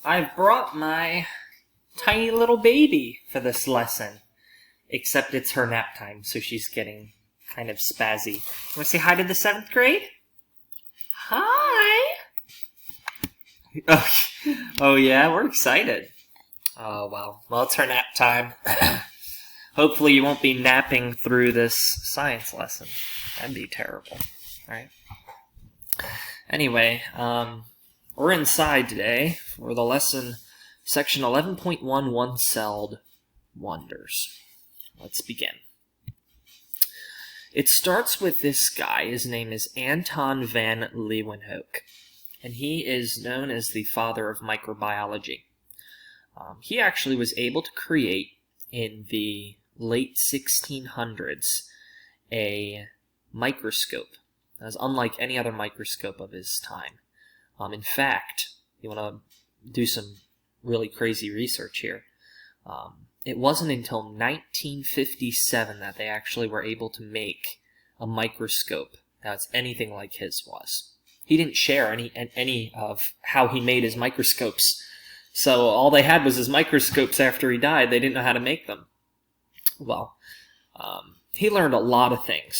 I've brought my tiny little baby for this lesson. Except it's her nap time, so she's getting kind of spazzy. Want to say hi to the 7th grade? Hi! Oh, oh yeah, we're excited. Oh, well, it's her nap time. Hopefully you won't be napping through this science lesson. That'd be terrible, right? Anyway, we're inside today for the lesson, section 11.1, One-Celled Wonders. Let's begin. It starts with this guy. His name is Anton van Leeuwenhoek, and he is known as the father of microbiology. He actually was able to create, in the late 1600s, a microscope that was unlike any other microscope of his time. In fact, you want to do some really crazy research here. It wasn't until 1957 that they actually were able to make a microscope that's anything like his was. He didn't share any of how he made his microscopes. So all they had was his microscopes after he died. They didn't know how to make them. Well, he learned a lot of things.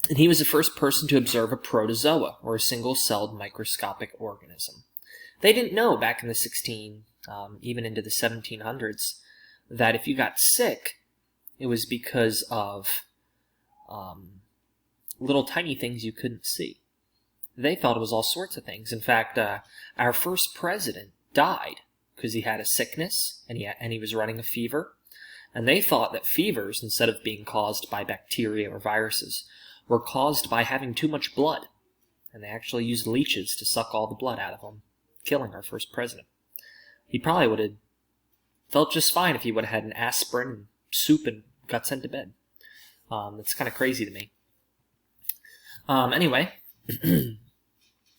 And he was the first person to observe a protozoa, or a single-celled microscopic organism. They didn't know back in the even into the 1700s, that if you got sick, it was because of little tiny things you couldn't see. They thought it was all sorts of things. In fact, our first president died because he had a sickness and he was running a fever. And they thought that fevers, instead of being caused by bacteria or viruses, were caused by having too much blood. And they actually used leeches to suck all the blood out of him, killing our first president. He probably would have felt just fine if he would have had an aspirin and soup and got sent to bed. That's kind of crazy to me. Anyway,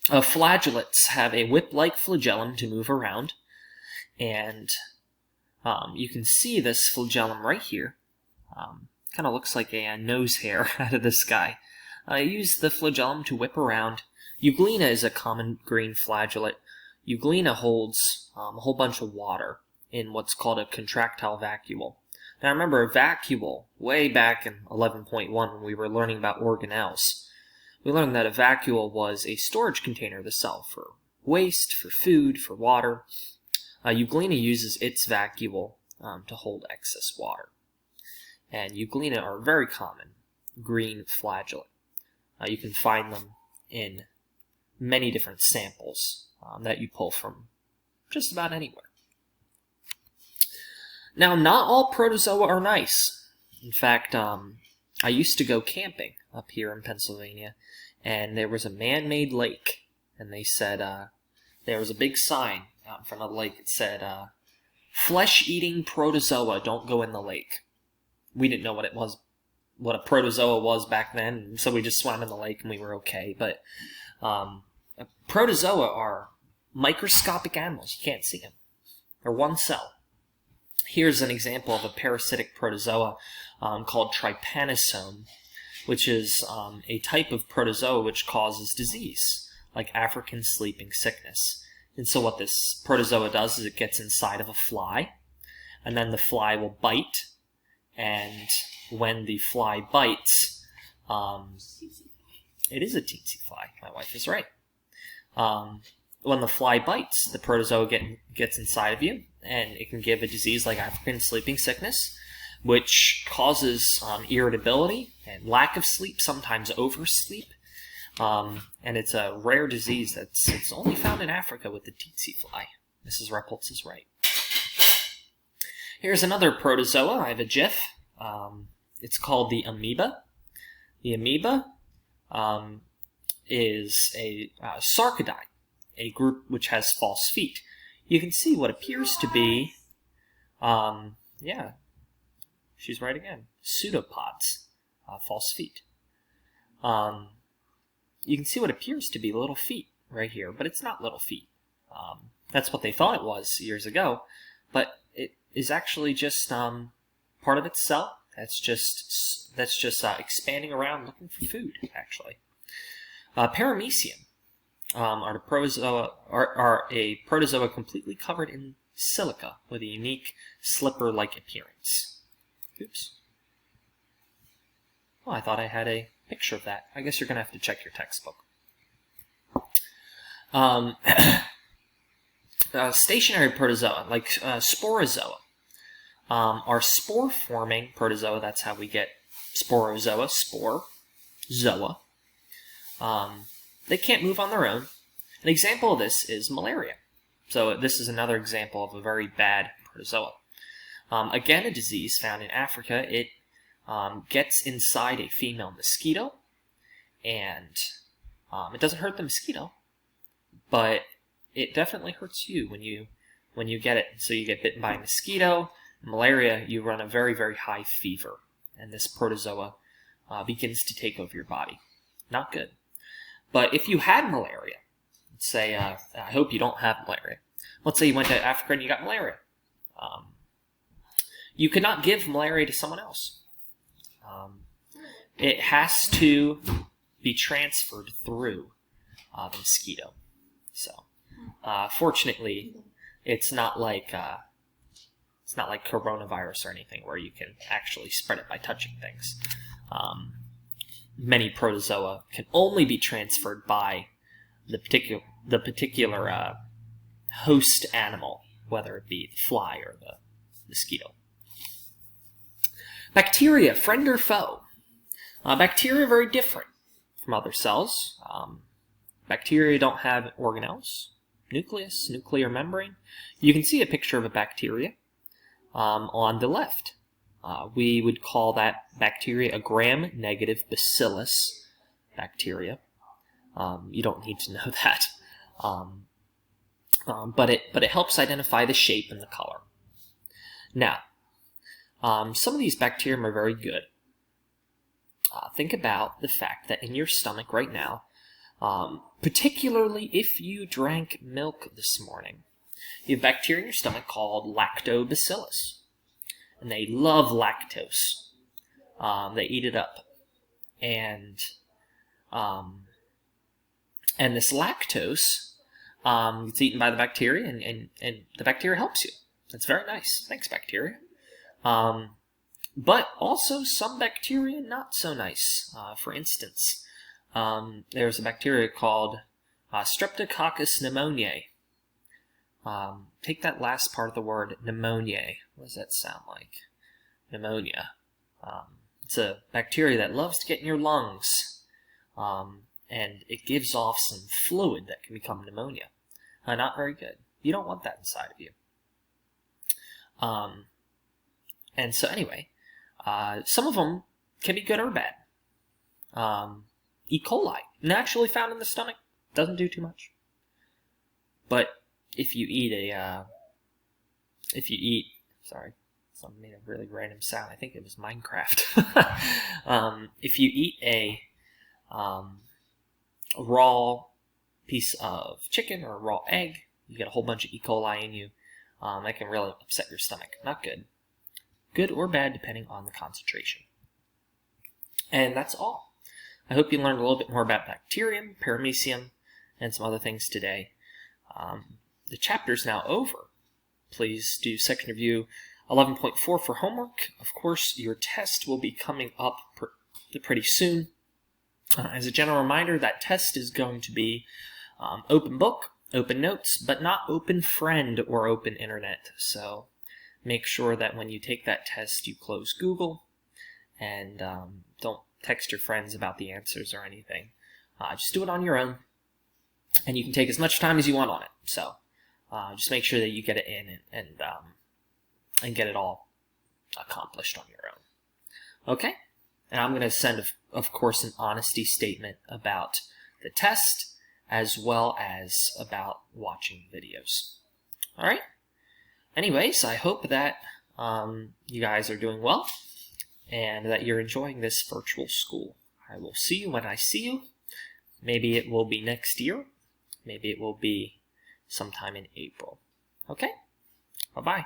flagellates have a whip-like flagellum to move around, and you can see this flagellum right here. Kind of looks like a nose hair out of this guy. Use the flagellum to whip around. Euglena is a common green flagellate. Euglena holds a whole bunch of water in what's called a contractile vacuole. Now remember, a vacuole, way back in 11.1 when we were learning about organelles, we learned that a vacuole was a storage container of the cell for waste, for food, for water. Euglena uses its vacuole to hold excess water. And euglena are very common green flagellate. You can find them in many different samples that you pull from just about anywhere. Now, not all protozoa are nice. In fact, I used to go camping up here in Pennsylvania, and there was a man-made lake, and they said there was a big sign out in front of the lake. It said, "Flesh-eating protozoa, don't go in the lake." We didn't know what it was, what a protozoa was back then, so we just swam in the lake and we were okay. But protozoa are microscopic animals. You can't see them. They're one cell. Here's an example of a parasitic protozoa called trypanosome, which is a type of protozoa which causes disease, like African sleeping sickness. And so what this protozoa does is it gets inside of a fly, and then the fly will bite, and when the fly bites, it is a tsetse fly. My wife is right. When the fly bites, the protozoa gets inside of you, and it can give a disease like African sleeping sickness, which causes irritability and lack of sleep, sometimes oversleep. And it's a rare disease it's only found in Africa with the tsetse fly. Mrs. Reppoltz is right. Here's another protozoa. I have a GIF. It's called the amoeba. The amoeba is a sarcodine, a group which has false feet. You can see what appears to be, she's right again, pseudopods, false feet. You can see what appears to be little feet right here, but it's not little feet. That's what they thought it was years ago, but it is actually just part of its cell. That's just expanding around looking for food, actually. Paramecium. are a protozoa completely covered in silica with a unique slipper-like appearance. Oops. Oh, I thought I had a picture of that. I guess you're going to have to check your textbook. Stationary protozoa, like sporozoa, are spore-forming protozoa. That's how we get sporozoa, spore, zoa. They can't move on their own. An example of this is malaria. So this is another example of a very bad protozoa. Again, a disease found in Africa. It gets inside a female mosquito, and it doesn't hurt the mosquito, but it definitely hurts you when you get it. So you get bitten by a mosquito. Malaria, you run a very, very high fever, and this protozoa begins to take over your body. Not good. But if you had malaria, let's say, I hope you don't have malaria. Let's say you went to Africa and you got malaria. You could not give malaria to someone else. It has to be transferred through the mosquito. So, fortunately, it's not like coronavirus or anything where you can actually spread it by touching things. Many protozoa can only be transferred by the particular host animal, whether it be the fly or the mosquito. Bacteria, friend or foe? Bacteria are very different from other cells. Bacteria don't have organelles, nucleus, nuclear membrane. You can see a picture of a bacteria on the left. We would call that bacteria a gram-negative bacillus bacteria. You don't need to know that. But it helps identify the shape and the color. Now, some of these bacteria are very good. Think about the fact that in your stomach right now, particularly if you drank milk this morning, you have bacteria in your stomach called lactobacillus. And they love lactose. They eat it up. And this lactose gets eaten by the bacteria, and the bacteria helps you. That's very nice. Thanks, bacteria. But also some bacteria not so nice. For instance, there's a bacteria called Streptococcus pneumoniae. Take that last part of the word, pneumoniae. What does that sound like? Pneumonia. It's a bacteria that loves to get in your lungs, and it gives off some fluid that can become pneumonia. Not very good. You don't want that inside of you. And so anyway, some of them can be good or bad. E. coli, naturally found in the stomach, doesn't do too much. But if you eat sorry, someone made a really random sound. I think it was Minecraft. If you eat a raw piece of chicken or a raw egg, you get a whole bunch of E. coli in you. That can really upset your stomach. Not good. Good or bad, depending on the concentration. And that's all. I hope you learned a little bit more about bacterium, paramecium, and some other things today. The chapter's now over. Please do section review 11.4 for homework. Of course, your test will be coming up pretty soon. As a general reminder, that test is going to be open book, open notes, but not open friend or open internet. So make sure that when you take that test, you close Google and don't text your friends about the answers or anything. Just do it on your own, and you can take as much time as you want on it. So just make sure that you get it in and get it all accomplished on your own. Okay? And I'm going to send, of course, an honesty statement about the test as well as about watching videos. All right? Anyways, I hope that you guys are doing well and that you're enjoying this virtual school. I will see you when I see you. Maybe it will be next year. Maybe it will be sometime in April. Okay? Bye-bye.